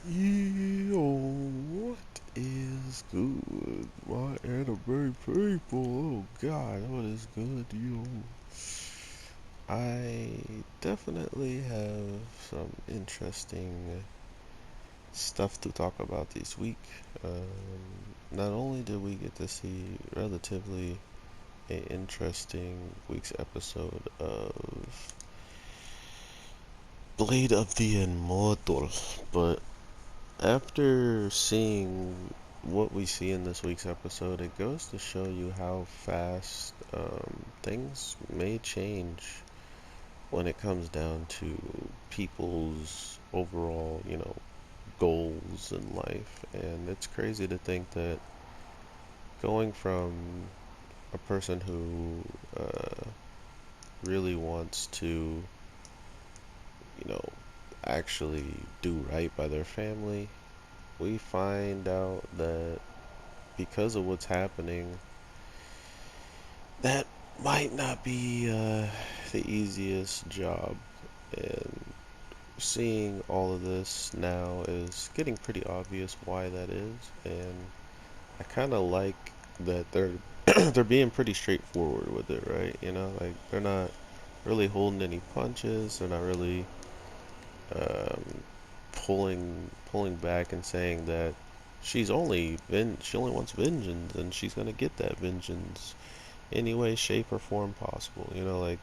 Yo, what is good? My anime people, oh god, what is good, yo? I definitely have some interesting stuff to talk about this week. Not only did we get to see relatively a interesting week's episode of Blade of the Immortal, but after seeing what we see in this week's episode, it goes to show you how fast things may change when it comes down to people's overall, goals in life. And it's crazy to think that going from a person who really wants to, you know, actually do right by their family, we find out that because of what's happening, that might not be the easiest job. And seeing all of this now is getting pretty obvious why that is. And I kind of like that they're they're being pretty straightforward with it, right? Like they're not really holding any punches. They're not really um, pulling back and saying that she only wants vengeance and she's gonna get that vengeance any way, shape, or form possible. Like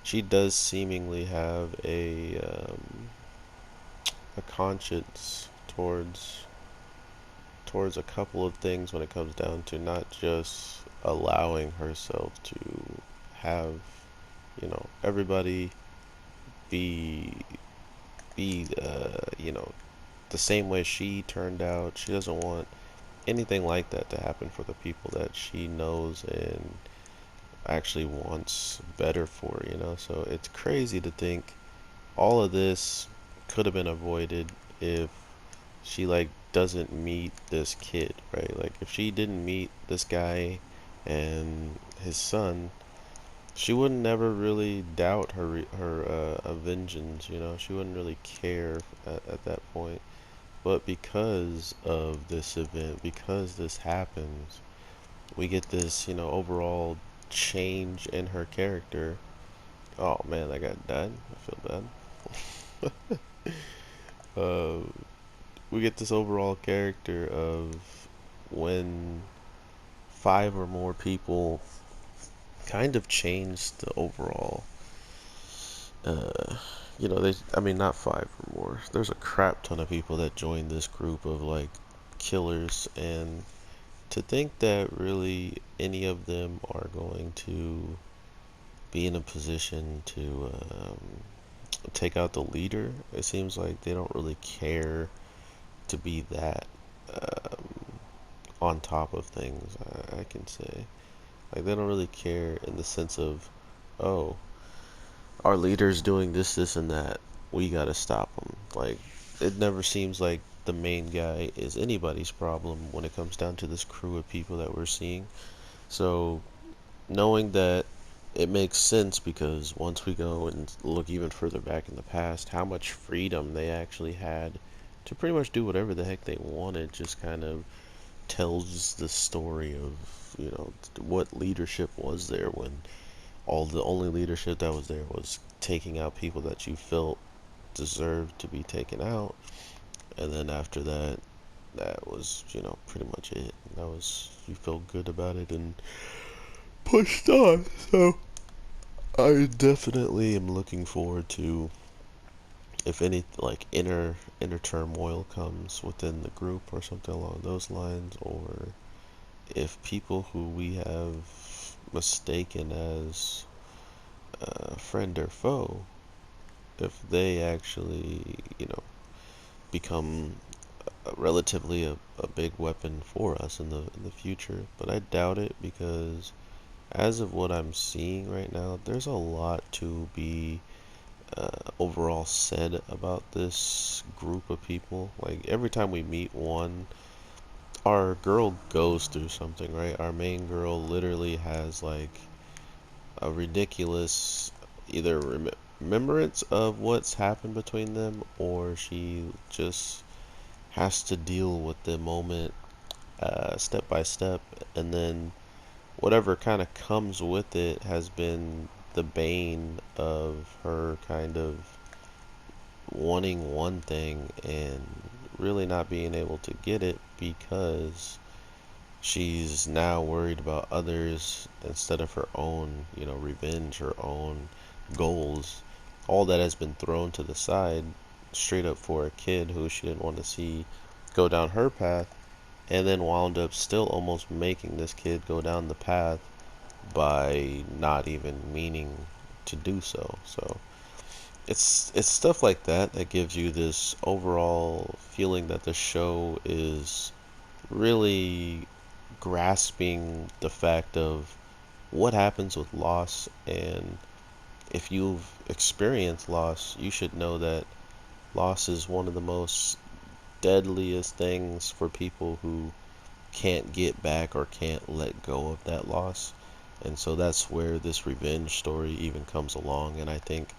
she does seemingly have a conscience towards a couple of things when it comes down to not just allowing herself to have everybody be be the same way she turned out. She doesn't want anything like that to happen for the people that she knows and actually wants better for. So it's crazy to think all of this could have been avoided if she like doesn't meet this kid, right? Like if she didn't meet this guy and his son, she would never really doubt her vengeance. She wouldn't really care at that point. But because of this event, because this happens, we get this overall change in her character. Oh man, that guy died. I feel bad. uh, we get this overall character of when five or more people kind of change the overall. Uh, I mean, not five or more. There's a crap ton of people that join this group of like killers, and to think that really any of them are going to be in a position to take out the leader, it seems like they don't really care to be that on top of things. I can say like they don't really care in the sense of, oh, our leader's doing this, this, and that. We gotta stop him. Like it never seems like the main guy is anybody's problem when it comes down to this crew of people that we're seeing. So knowing that it makes sense because once we go and look even further back in the past, how much freedom they actually had to pretty much do whatever the heck they wanted just kind of tells the story of, what leadership was there when the only leadership that was there was taking out people that you felt deserved to be taken out. And then after that, that was, pretty much it. That was, you felt good about it and pushed on. So I definitely am looking forward to if any like inner turmoil comes within the group or something along those lines, or if people who we have mistaken as friend or foe, if they actually become relatively a big weapon for us in the future. But I doubt it because as of what I'm seeing right now, there's a lot to be overall said about this group of people. Like every time we meet one, our girl goes through something, right? Our main girl literally has like a ridiculous either remembrance of what's happened between them, or she just has to deal with the moment step by step, and then whatever kind of comes with it has been the bane of her kind of wanting one thing and really not being able to get it because she's now worried about others instead of her own, revenge, her own goals. All that has been thrown to the side straight up for a kid who she didn't want to see go down her path, and then wound up still almost making this kid go down the path by not even meaning to do so. So it's stuff like that that gives you this overall feeling that the show is really grasping the fact of what happens with loss. And if you've experienced loss, you should know that loss is one of the most deadliest things for people who can't get back or can't let go of that loss. And so that's where this revenge story even comes along. And I think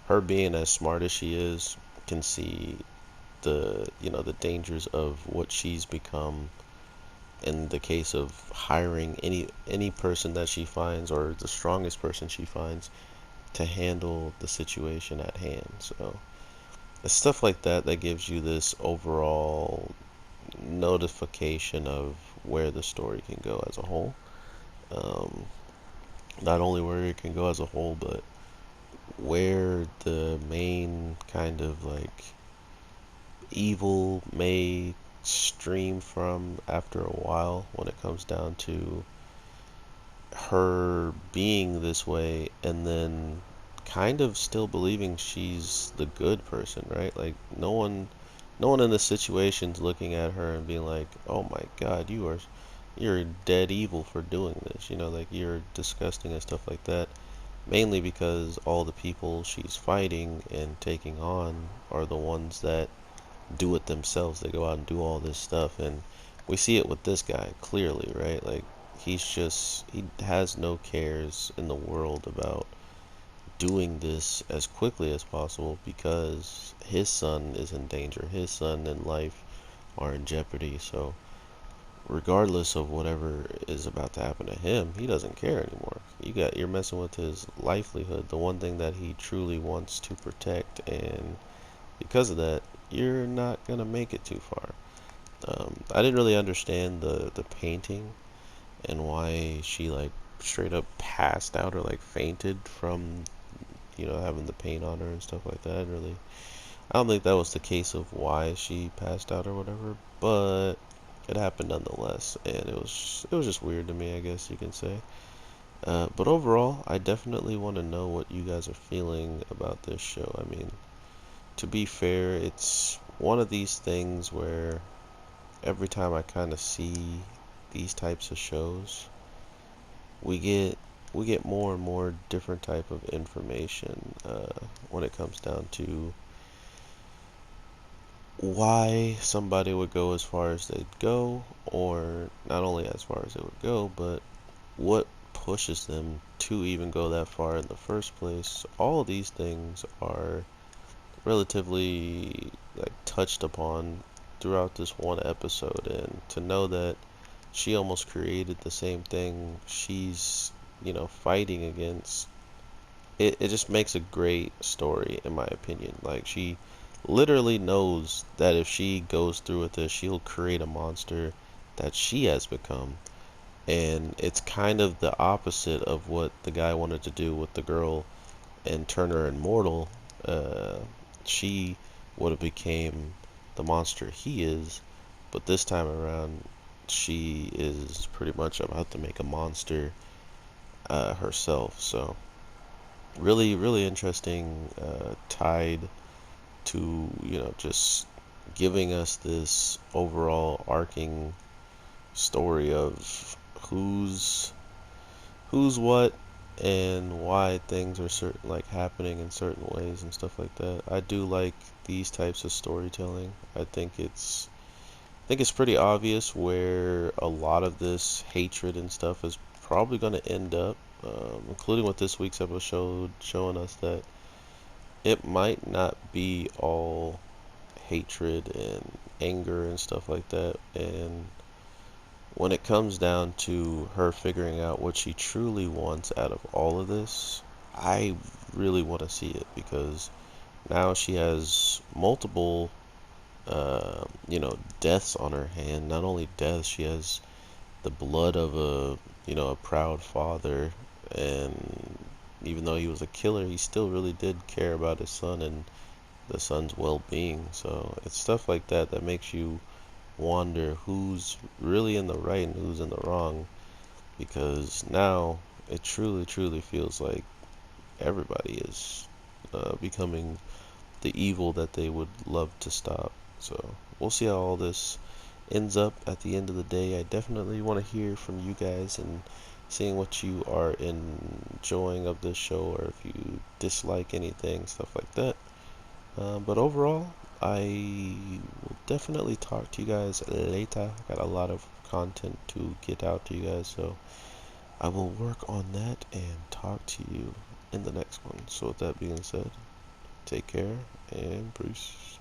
her being as smart as she is can see the dangers of what she's become in the case of hiring any person that she finds, or the strongest person she finds, to handle the situation at hand. So it's stuff like that that gives you this overall notification of where the story can go as a whole. Um, Not only where it can go as a whole, but where the main kind of like evil may stream from after a while when it comes down to her being this way and then kind of still believing she's the good person, right? Like no one in this situation's looking at her and being like, "Oh my God, you're dead evil for doing this." Like you're disgusting and stuff like that. Mainly because all the people she's fighting and taking on are the ones that do it themselves. They go out and do all this stuff, and we see it with this guy clearly, right? Like he has no cares in the world about doing this as quickly as possible because his son is in danger. His son and life are in jeopardy. So regardless of whatever is about to happen to him, he doesn't care anymore. You're messing with his livelihood, the one thing that he truly wants to protect, and because of that, you're not gonna make it too far. I didn't really understand the painting and why she like straight up passed out or like fainted from having the paint on her and stuff like that. I don't think that was the case of why she passed out or whatever, but it happened nonetheless, and it was just weird to me, I guess you can say. But overall, I definitely want to know what you guys are feeling about this show. I mean, to be fair, it's one of these things where every time I kind of see these types of shows, we get we get more and more different type of information when it comes down to why somebody would go as far as they'd go, or not only as far as they would go, but what pushes them to even go that far in the first place. All of these things are relatively like touched upon throughout this one episode, and to know that she almost created the same thing she's fighting against, it just makes a great story in my opinion. Like she literally knows that if she goes through with this, she'll create a monster that she has become. And it's kind of the opposite of what the guy wanted to do with the girl and turn her immortal. uh, she would have became the monster he is, but this time around she is pretty much about to make a monster herself. So really, really interesting, tied to just giving us this overall arcing story of who's what and why things are certain like happening in certain ways and stuff like that. I do like these types of storytelling. I think it's pretty obvious where a lot of this hatred and stuff is probably going to end up, including with this week's episode showing us that it might not be all hatred and anger and stuff like that. And when it comes down to her figuring out what she truly wants out of all of this, I really want to see it because now she has multiple, deaths on her hand. Not only deaths, she has the blood of a proud father. And even though he was a killer, he still really did care about his son and the son's well-being. So it's stuff like that that makes you wonder who's really in the right and who's in the wrong, because now it truly, truly feels like everybody is becoming the evil that they would love to stop. So we'll see how all this ends up at the end of the day. I definitely want to hear from you guys and seeing what you are enjoying of this show, or if you dislike anything, stuff like that. But overall, I will definitely talk to you guys later. I got a lot of content to get out to you guys, so I will work on that and talk to you in the next one. So with that being said, take care and peace.